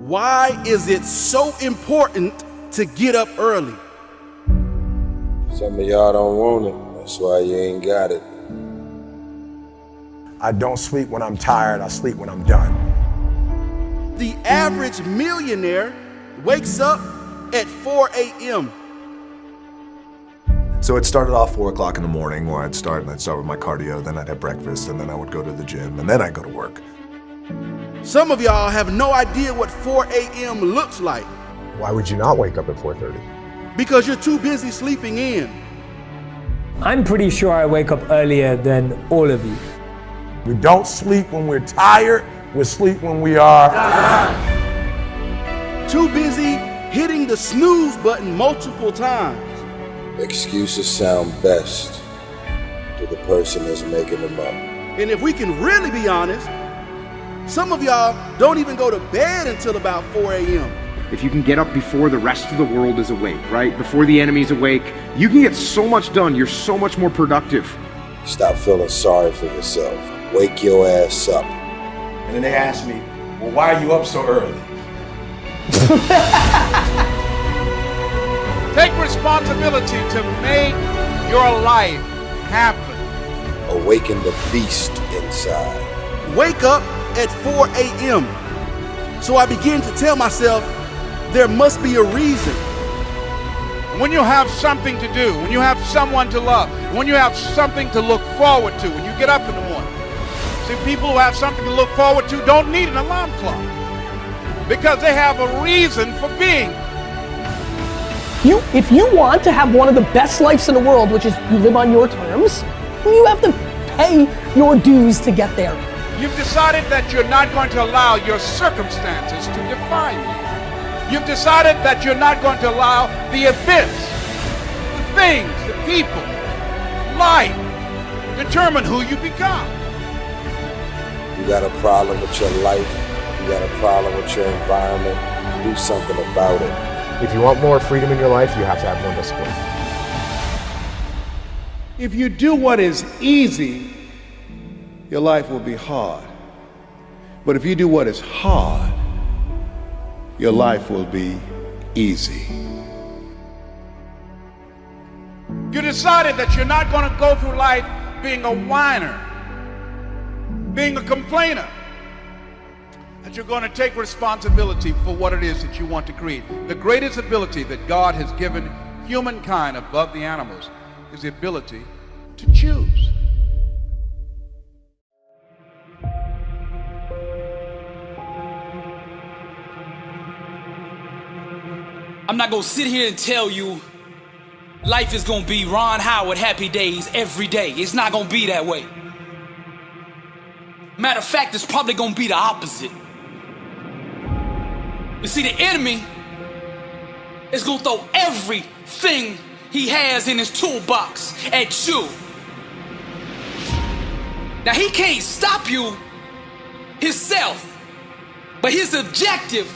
Why is it so important to get up early? Some of y'all don't want it. That's why you ain't got it. I don't sleep when I'm tired. I sleep when I'm done. The average millionaire wakes up at 4 a.m. So it started off 4 o'clock in the morning where I'd start with my cardio, then I'd have breakfast, and then I would go to the gym, and then I'd go to work. Some of y'all have no idea what 4 a.m. looks like Why would you not wake up at 4:30? because you're too busy sleeping in. I'm pretty sure I wake up earlier than all of you. We don't sleep when we're tired. We sleep when we are Too busy hitting the snooze button multiple times. Excuses sound best to the person that's making them up. And if we can really be honest, some of y'all don't even go to bed until about 4 a.m. If you can get up before the rest of the world is awake, right? Before the enemy's awake, you can get so much done. You're so much more productive. Stop feeling sorry for yourself. Wake your ass up. And then they ask me, well, why are you up so early? Take responsibility to make your life happen. Awaken the beast inside. Wake up at 4 a.m. So I begin to tell myself there must be a reason. When you have something to do, when you have someone to love, when you have something to look forward to, when you get up in the morning. See, people who have something to look forward to don't need an alarm clock because they have a reason for being. If you want to have one of the best lives in the world, which is you live on your terms, you have to pay your dues to get there. You've decided that you're not going to allow your circumstances to define you. You've decided that you're not going to allow the events, the things, the people, life, determine who you become. You got a problem with your life. You got a problem with your environment. Do something about it. If you want more freedom in your life, you have to have more discipline. If you do what is easy, your life will be hard. But if you do what is hard, your life will be easy. You decided that you're not going to go through life being a whiner, being a complainer, that you're going to take responsibility for what it is that you want to create. The greatest ability that God has given humankind above the animals is the ability to choose. I'm not gonna sit here and tell you life is gonna be Ron Howard happy days every day. It's not gonna be that way. Matter of fact, it's probably gonna be the opposite. You see, the enemy is gonna throw everything he has in his toolbox at you. Now, he can't stop you himself, but his objective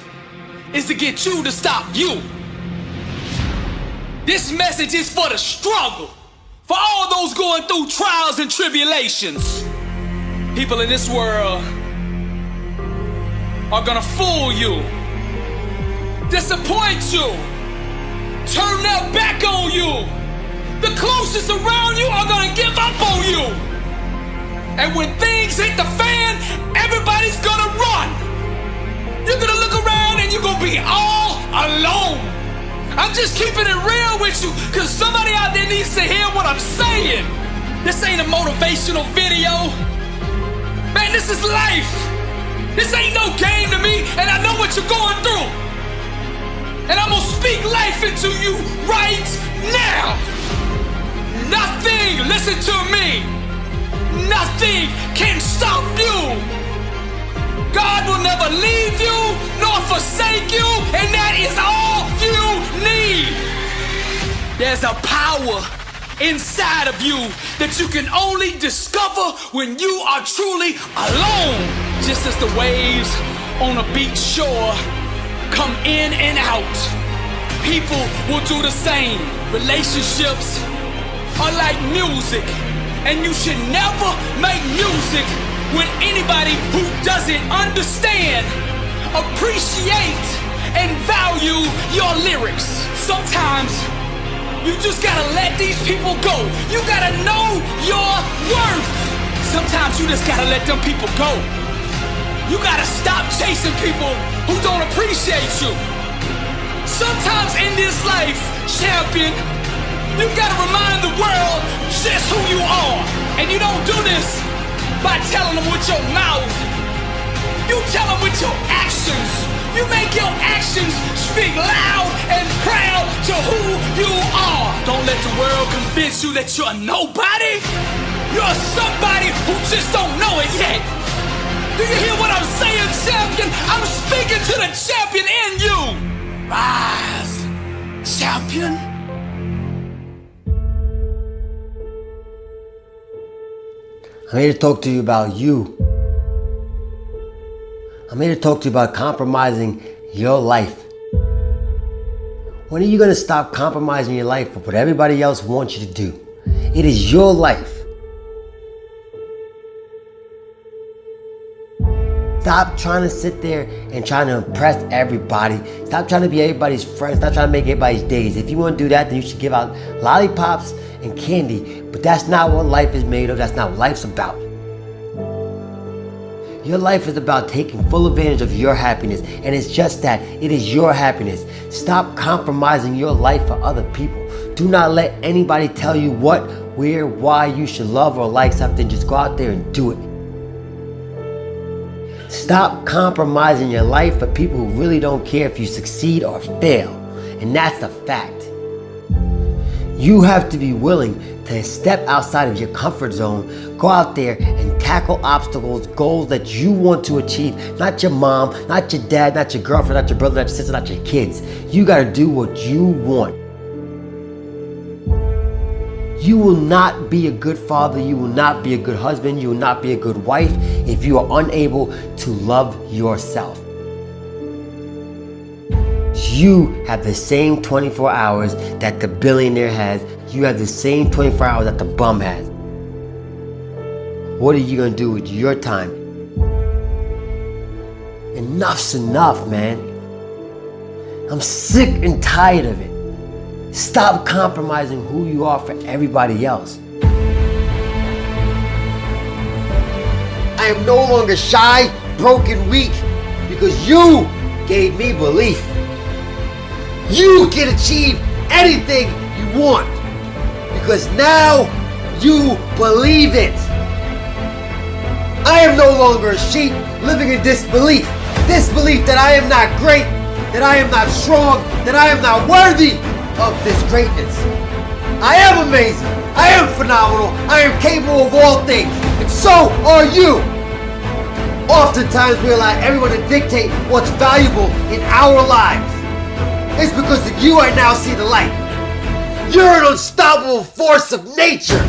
is to get you to stop you. This message is for the struggle, for all those going through trials and tribulations. People in this world are gonna fool you, disappoint you, turn their back on you. The closest around you are gonna give up on you. And when things hit the fan, everybody's gonna run. You're gonna look around and you're gonna be all alone. I'm just keeping it real with you because somebody out there needs to hear what I'm saying. This ain't a motivational video. Man, this is life. This ain't no game to me, and I know what you're going through. And I'm gonna speak life into you right now. Nothing, listen to me, nothing can stop you. God will never leave you nor forsake you, and that is all you need. There's a power inside of you that you can only discover when you are truly alone. Just as the waves on a beach shore come in and out, people will do the same. Relationships are like music, and you should never make music with anybody who doesn't understand appreciate and value your lyrics. Sometimes you just gotta let these people go. You gotta know your worth. Sometimes you just gotta let them people go. You gotta stop chasing people who don't appreciate you. Sometimes in this life, champion, you gotta remind the world just who you are. And you don't do this by telling them with your mouth. You tell them with your actions. You make your actions speak loud and proud to who you are. Don't let the world convince you that you're nobody. You're somebody who just don't know it yet. Do you hear what I'm saying, champion? I'm speaking to the champion in you. Rise, champion. I'm here to talk to you about you. I'm here to talk to you about compromising your life. When are you going to stop compromising your life for what everybody else wants you to do? It is your life. Stop trying to sit there and trying to impress everybody. Stop trying to be everybody's friend. Stop trying to make everybody's days. If you want to do that, then you should give out lollipops and candy. But that's not what life is made of. That's not what life's about. Your life is about taking full advantage of your happiness. And it's just that. It is your happiness. Stop compromising your life for other people. Do not let anybody tell you what, where, why you should love or like something. Just go out there and do it. Stop compromising your life for people who really don't care if you succeed or fail. And that's a fact. You have to be willing to step outside of your comfort zone, go out there and tackle obstacles, goals that you want to achieve. Not your mom, not your dad, not your girlfriend, not your brother, not your sister, not your kids. You gotta do what you want. You will not be a good father, you will not be a good husband, you will not be a good wife if you are unable to love yourself. You have the same 24 hours that the billionaire has. You have the same 24 hours that the bum has. What are you gonna do with your time? Enough's enough, man. I'm sick and tired of it. Stop compromising who you are for everybody else. I am no longer shy, broken, weak, because you gave me belief. You can achieve anything you want, because now you believe it. I am no longer a sheep living in disbelief. Disbelief that I am not great, that I am not strong, that I am not worthy of this greatness. I am amazing. I am phenomenal. I am capable of all things. And so are you. Oftentimes we allow everyone to dictate what's valuable in our lives. It's because of you I now see the light. You're an unstoppable force of nature.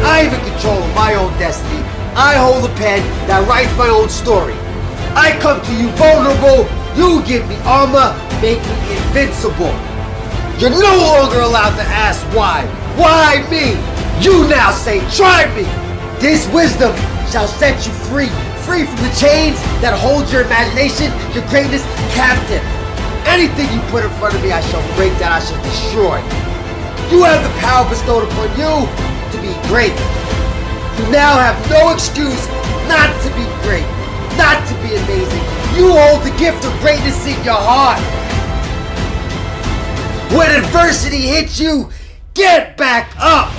I am in control of my own destiny. I hold the pen that writes my own story. I come to you vulnerable. You give me armor, make me invincible. You're no longer allowed to ask why. Why me? You now say, try me. This wisdom shall set you free. Free from the chains that hold your imagination, your greatness captive. Anything you put in front of me, I shall break, that I shall destroy. You have the power bestowed upon you to be great. You now have no excuse not to be great, not to be amazing. You hold the gift of greatness in your heart. When adversity hits you, get back up.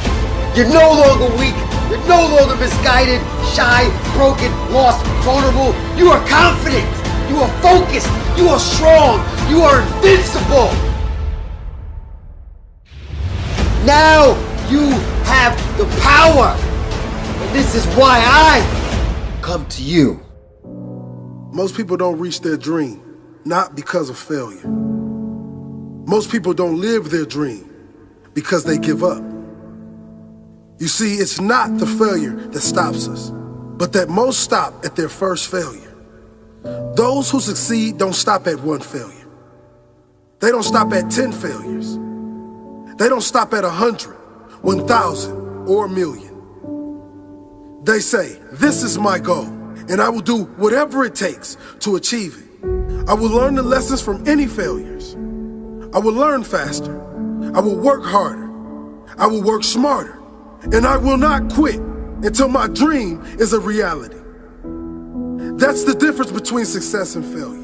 You're no longer weak. You're no longer misguided, shy, broken, lost, vulnerable. You are confident. You are focused. You are strong. You are invincible. Now you have the power. And this is why I come to you. Most people don't reach their dream, not because of failure. Most people don't live their dream because they give up. You see, it's not the failure that stops us, but that most stop at their first failure. Those who succeed don't stop at one failure. They don't stop at 10 failures. They don't stop at 100, 1,000, or 1,000,000. They say, this is my goal, and I will do whatever it takes to achieve it. I will learn the lessons from any failures. I will learn faster. I will work harder. I will work smarter. And I will not quit until my dream is a reality. That's the difference between success and failure.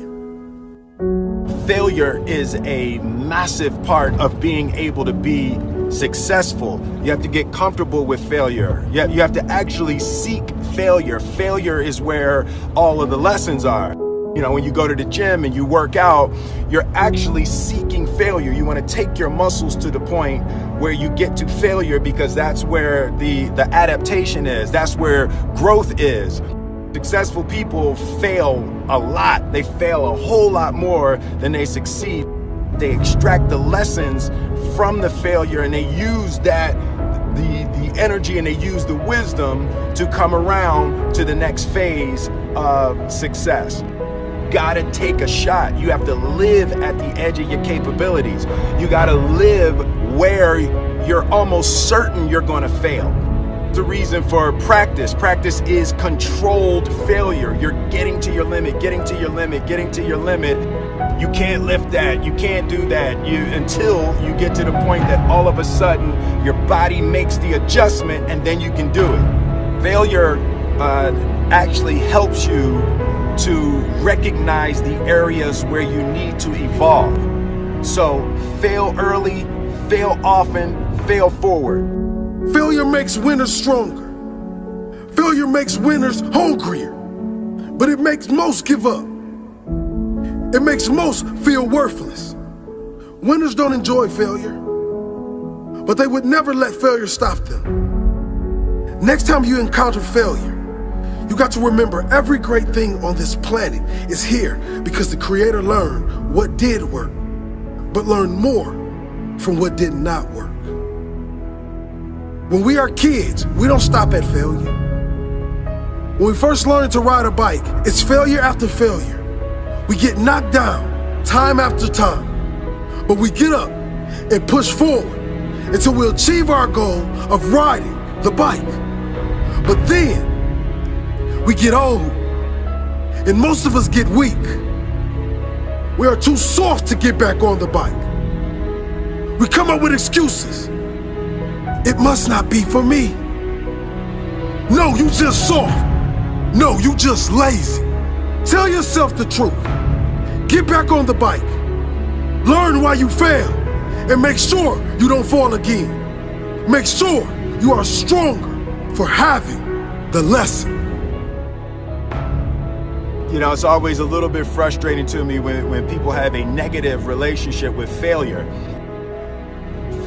Failure is a massive part of being able to be successful. You have to get comfortable with failure. You have to actually seek failure. Failure is where all of the lessons are. You know, when you go to the gym and you work out, you're actually seeking failure. You want to take your muscles to the point where you get to failure, because that's where the adaptation is. That's where growth is. Successful people fail a lot. They fail a whole lot more than they succeed. They extract the lessons from the failure, and they use that, the energy, and they use the wisdom to come around to the next phase of success. Gotta take a shot. You have to live at the edge of your capabilities. You gotta live where you're almost certain you're gonna fail. The reason for practice. Practice is controlled failure. You're getting to your limit, getting to your limit, getting to your limit. You can't lift that, you can't do that, until you get to the point that all of a sudden your body makes the adjustment, and then you can do it. Failure actually helps you to recognize the areas where you need to evolve. So fail early, fail often, fail forward. Failure makes winners stronger. Failure makes winners hungrier. But it makes most give up. It makes most feel worthless. Winners don't enjoy failure, but they would never let failure stop them. Next time you encounter failure, you got to remember every great thing on this planet is here because the Creator learned what did work, but learned more from what did not work. When we are kids, we don't stop at failure. When we first learn to ride a bike, it's failure after failure. We get knocked down time after time, but we get up and push forward until we achieve our goal of riding the bike. But then we get old, and most of us get weak. We are too soft to get back on the bike. We come up with excuses. It must not be for me. No, you just soft. No, you just lazy. Tell yourself the truth. Get back on the bike. Learn why you failed, and make sure you don't fall again. Make sure you are stronger for having the lesson. You know, it's always a little bit frustrating to me when people have a negative relationship with failure.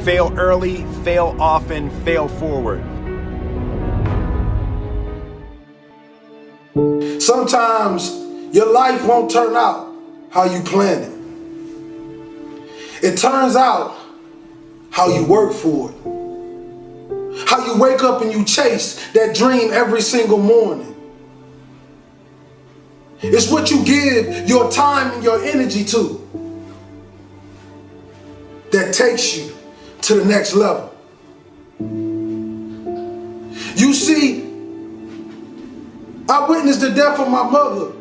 Fail early, fail often, fail forward. Sometimes your life won't turn out how you planned it. It turns out how you work for it. How you wake up and you chase that dream every single morning. It's what you give your time and your energy to that takes you to the next level. You see, I witnessed the death of my mother,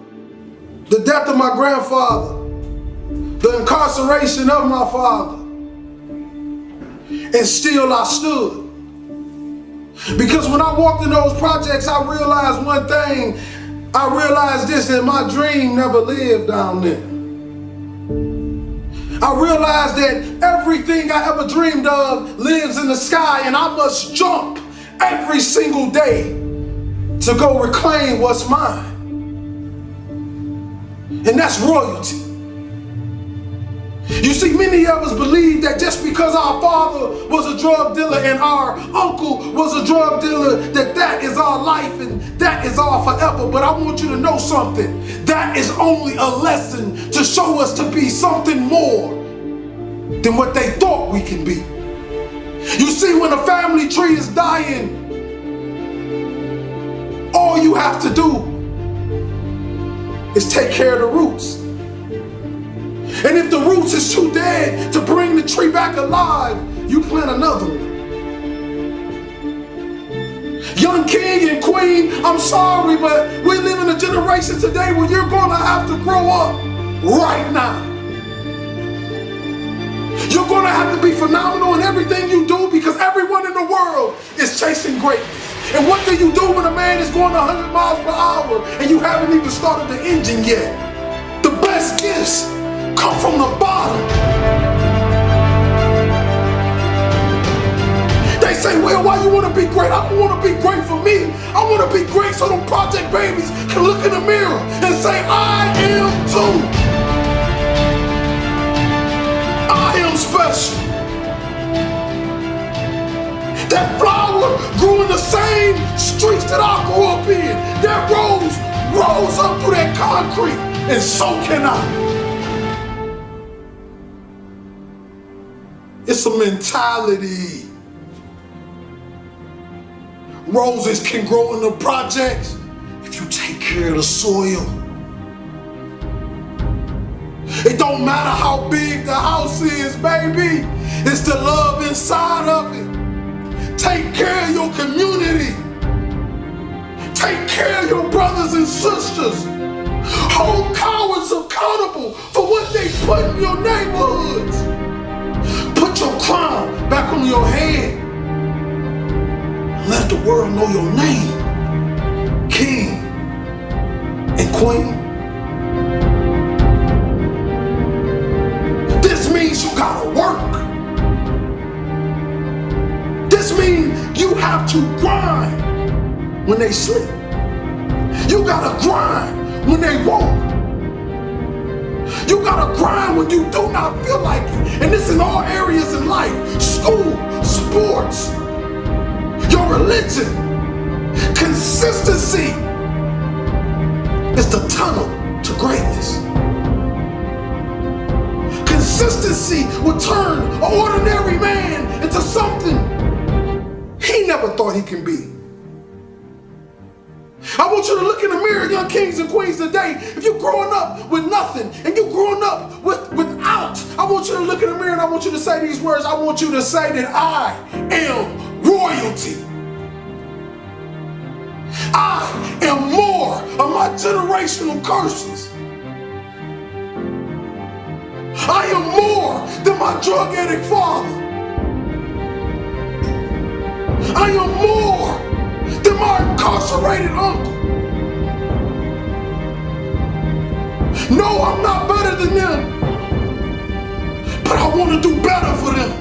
the death of my grandfather, the incarceration of my father, and still I stood. Because when I walked in those projects, I realized one thing. I realized this, that my dream never lived down there. I realized that everything I ever dreamed of lives in the sky, and I must jump every single day to go reclaim what's mine. And that's royalty. You see, many of us believe that just because our father was a drug dealer and our uncle was a drug dealer, that is our life and that is our forever. But I want you to know something. That is only a lesson to show us to be something more than what they thought we can be. You see, when a family tree is dying, all you have to do is take care of the roots. And if the roots is too dead to bring the tree back alive, you plant another one. Young king and queen, I'm sorry, but we live in a generation today where you're gonna have to grow up right now. You're gonna have to be phenomenal in everything you do because everyone in the world is chasing greatness. And what do you do when a man is going 100 miles per hour and you haven't even started the engine yet? The best gifts come from the bottom. They say, well, why you want to be great? I don't want to be great for me. I want to be great so them project babies can look in the mirror and say, I am too. I am special. That flower grew in the same streets that I grew up in. That rose up through that concrete, and so can I. It's a mentality. Roses can grow in the projects if you take care of the soil. It don't matter how big the house is, baby. It's the love inside of it. Take care of your community. Take care of your brothers and sisters. Hold cowards accountable for what they put in your neighborhoods. Put your crown back on your head. Let the world know your name, king and queen. This means you gotta work. This means you have to grind when they sleep. You gotta grind when they won't. You gotta grind when you do not feel like it. And this in all areas in life. School, sports, your religion. Consistency is the tunnel to greatness. Consistency will turn an ordinary man into something he never thought he can be. I want you to look in the mirror, young kings and queens today. If you're growing up with nothing and you're growing up without, I want you to look in the mirror and I want you to say these words. I want you to say that I am royalty. I am more of my generational curses. I am more than my drug addict father. I am more than my incarcerated uncle. No, I'm not better than them, but I want to do better for them.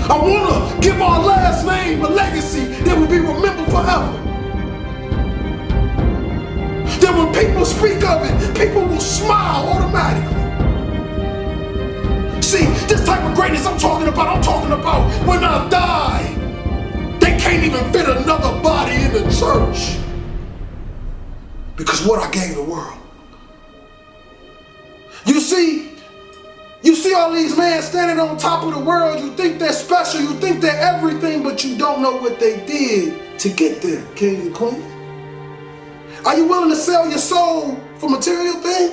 I want to give our last name a legacy that will be remembered forever. That when people speak of it, people will smile automatically. See, this type of greatness I'm talking about when I die, they can't even fit another body in the church because what I gave the world. You see all these men standing on top of the world. You think they're special, you think they're everything, but you don't know what they did to get there, kings and queens. Are you willing to sell your soul for material things?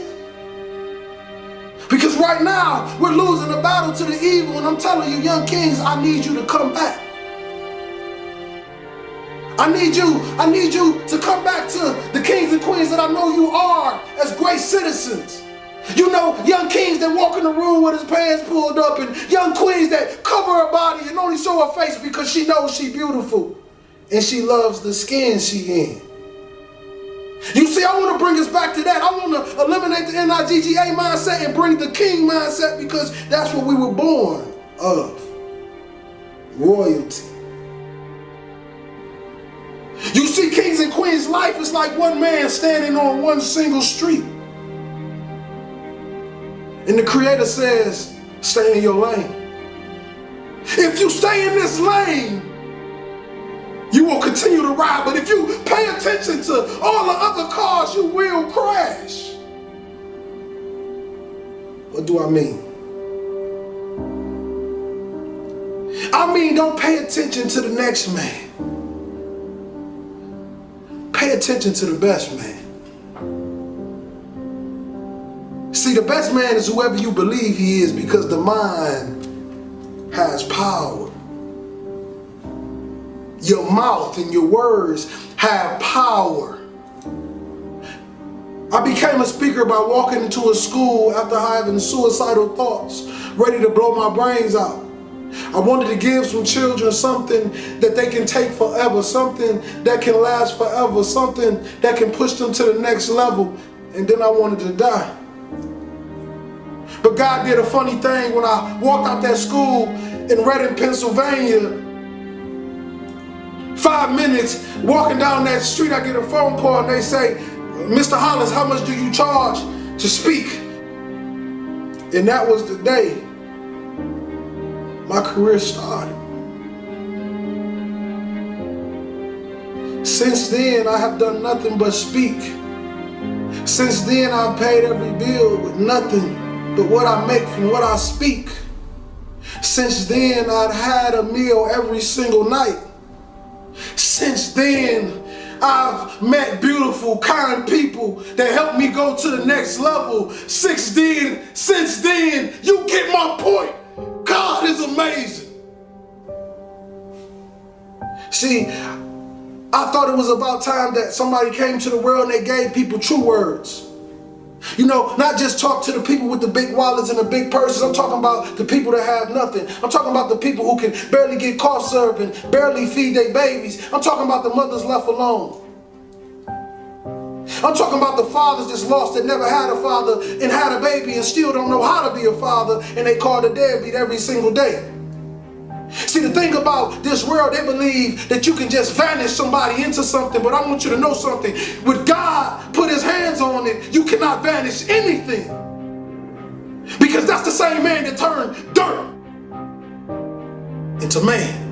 Because right now, we're losing the battle to the evil, and I'm telling you, young kings, I need you to come back. I need you to come back to the kings and queens that I know you are as great citizens. You know, young kings that walk in the room with his pants pulled up, and young queens that cover her body and only show her face because she knows she's beautiful and she loves the skin she in. You see, I want to bring us back to that. I want to eliminate the NIGGA mindset and bring the king mindset because that's what we were born of. Royalty. You see, kings and queens, life is like one man standing on one single street. And the Creator says, stay in your lane. If you stay in this lane, you will continue to ride, but if you pay attention to all the other cars, you will crash. What do I mean? I mean, don't pay attention to the next man. Pay attention to the best man. See, the best man is whoever you believe he is because the mind has power. Your mouth and your words have power. I became a speaker by walking into a school after having suicidal thoughts, ready to blow my brains out. I wanted to give some children something that they can take forever, something that can last forever, something that can push them to the next level, and then I wanted to die. But God did a funny thing when I walked out that school in Reading, Pennsylvania. 5 minutes walking down that street, I get a phone call and they say, Mr. Hollis, how much do you charge to speak? And that was the day my career started. Since then, I have done nothing but speak. Since then, I've paid every bill with nothing but what I make from what I speak. Since then, I've had a meal every single night. Since then, I've met beautiful, kind people that helped me go to the next level. Since then, you get my point. God is amazing. See, I thought it was about time that somebody came to the world and they gave people true words. You know, not just talk to the people with the big wallets and the big purses. I'm talking about the people that have nothing. I'm talking about the people who can barely get cough syrup and barely feed their babies. I'm talking about the mothers left alone. I'm talking about the fathers that's lost that never had a father and had a baby and still don't know how to be a father, and they call the deadbeat every single day. See, the thing about this world, they believe that you can just vanish somebody into something, but I want you to know something. When God put his hands on it, you cannot vanish anything. Because that's the same man that turned dirt into man.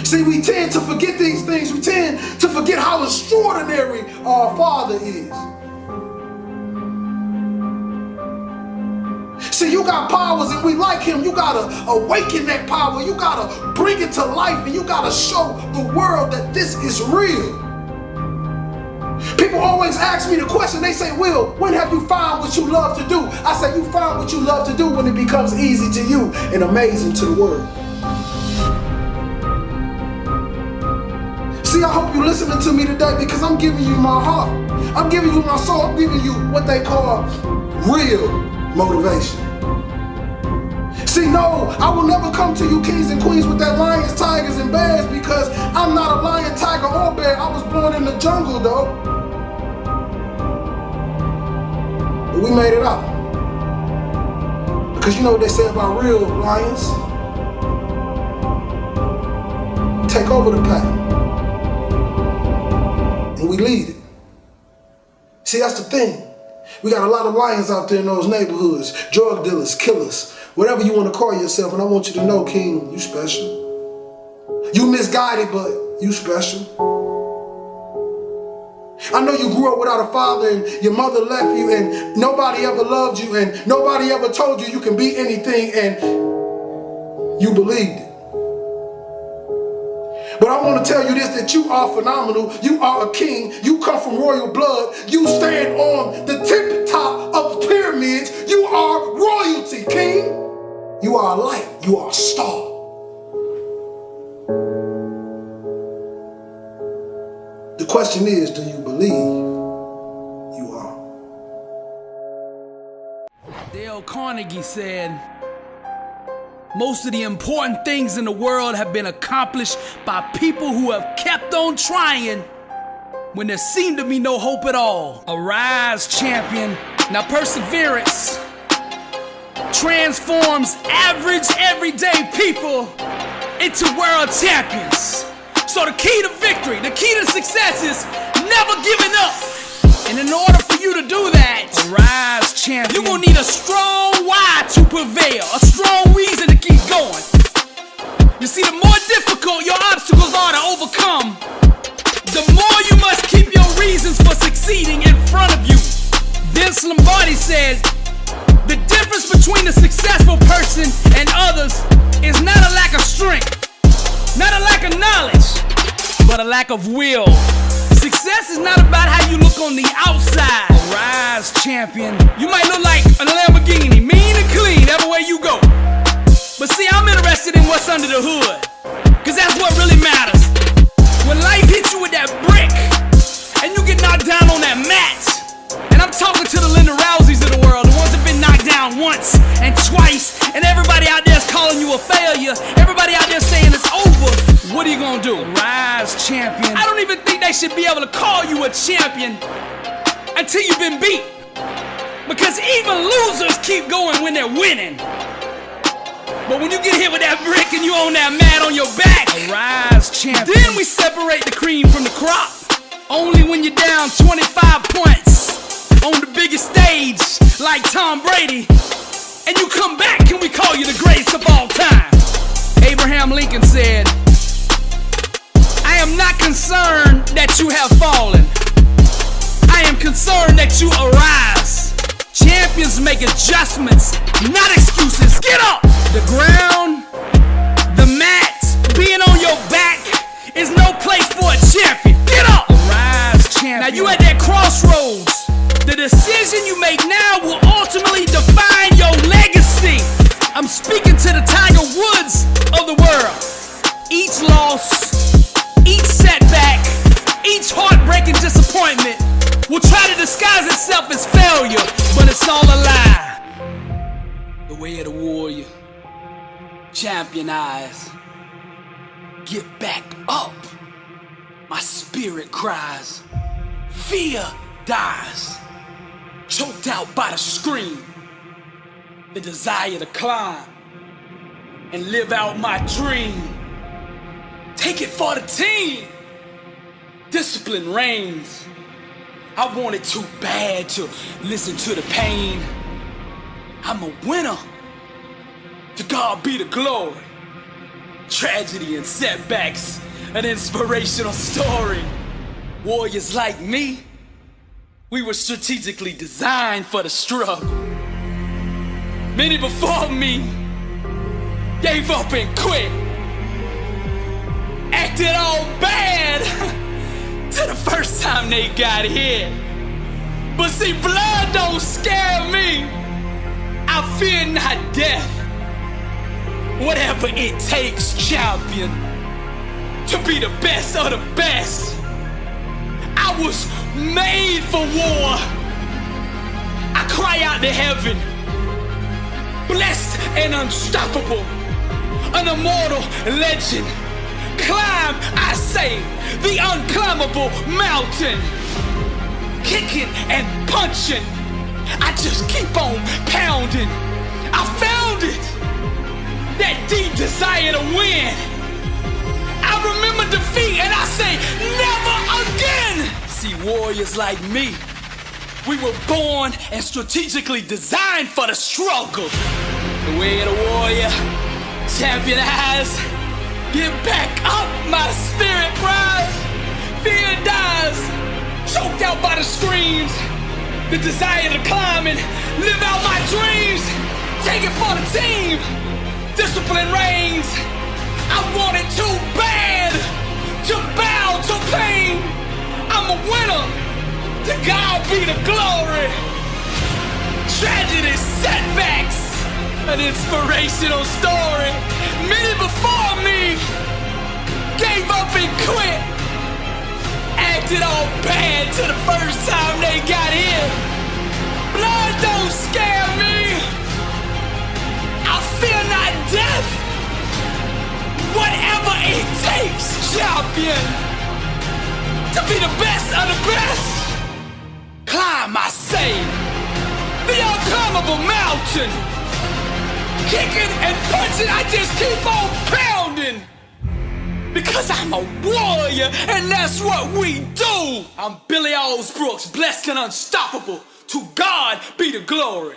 See, we tend to forget these things. We tend to forget how extraordinary our Father is. See, you got powers and we like him. You gotta awaken that power. You gotta bring it to life, and you gotta show the world that this is real. People always ask me the question. They say, Will, when have you found what you love to do? I say, you find what you love to do when it becomes easy to you and amazing to the world. See, I hope you're listening to me today because I'm giving you my heart. I'm giving you my soul. I'm giving you what they call real motivation. See, no, I will never come to you kings and queens with that lions, tigers, and bears because I'm not a lion, tiger, or bear. I was born in the jungle, though. But we made it out. Because you know what they say about real lions? We take over the pack. And we lead it. See, that's the thing. We got a lot of lions out there in those neighborhoods, drug dealers, killers, whatever you want to call yourself. And I want you to know, King, you special. You misguided, but you special. I know you grew up without a father and your mother left you and nobody ever loved you and nobody ever told you you can be anything and you believed it. But I want to tell you this, that you are phenomenal. You are a king. You come from royal blood. You stand on the tip top of the pyramids. You are royalty, king. You are a light. You are a star. The question is, do you believe you are? Dale Carnegie said, most of the important things in the world have been accomplished by people who have kept on trying when there seemed to be no hope at all. Arise, champion. Now perseverance transforms average, everyday people into world champions. So the key to victory, the key to success is never giving up. And in order for you to do that, arise, champion, you're gonna need a strong why to prevail, a strong reason to keep going. You see, the more difficult your obstacles are to overcome, the more you must keep your reasons for succeeding in front of you. Vince Lombardi said, the difference between a successful person and others is not a lack of strength, not a lack of knowledge, but a lack of will. Success is not about how you look on the outside. Arise, champion. You might look like a Lamborghini, mean and clean everywhere you go. But see, I'm interested in what's under the hood. cause that's what really matters. When life hits you with that brick, and you get knocked down on that mat, and I'm talking to the Linda Rouseys of the world, the ones that been knocked down once and twice, and everybody out there is calling you a failure, everybody out there saying it's over, what are you gonna do? Rise, champion. I don't even think they should be able to call you a champion until you've been beat, because even losers keep going when they're winning. But when you get hit with that brick and you on that mat on your back, rise, champion. Then we separate the cream from the crop. Only when you're down 25 points on the biggest stage like Tom Brady, and you come back and we call you the greatest of all time. Abraham Lincoln said, I am not concerned that you have fallen. I am concerned that you arise. Champions make adjustments, not excuses. Get up! The ground, the mat, being on your back is no place for a champion. Get up! Arise, champion. Now you at that crossroads. The decision you make now will ultimately define your legacy. I'm speaking to the Tiger Woods of the world. Each loss, each setback, each heartbreaking disappointment will try to disguise itself as failure, but it's all a lie. The way of the warrior. Champion eyes. Get back up. My spirit cries. Fear dies. Choked out by the scream. The desire to climb and live out my dream. Take it for the team. Discipline reigns. I want it too bad to listen to the pain. I'm a winner. To God be the glory. Tragedy and setbacks, an inspirational story. Warriors like me, we were strategically designed for the struggle. Many before me gave up and quit. Acted all bad to the first time they got hit. But see, blood don't scare me. I fear not death. Whatever it takes, champion, to be the best of the best. I was made for war. I cry out to heaven, blessed and unstoppable, an immortal legend. Climb, I say, the unclimbable mountain. Kicking and punching, I just keep on pounding. I found it, that deep desire to win. I remember defeat and I say, never again. See, warriors like me, we were born and strategically designed for the struggle. The way of the warrior, champion eyes. Get back up, my spirit rise. Fear dies, choked out by the screams. The desire to climb and live out my dreams. Take it for the team. Discipline reigns. I want it too bad to bow to pain. I'm a winner. To God be the glory. Tragedy, setbacks, an inspirational story. Many before me gave up and quit. Acted all bad to the first time they got hit. Blood don't scare me. I fear not death. Whatever it takes, champion, to be the best of the best. Climb, I say, the unclimbable mountain. Kicking and punching, I just keep on pounding. Because I'm a warrior, and that's what we do. I'm Billy Alsbrooks, blessed and unstoppable. To God be the glory.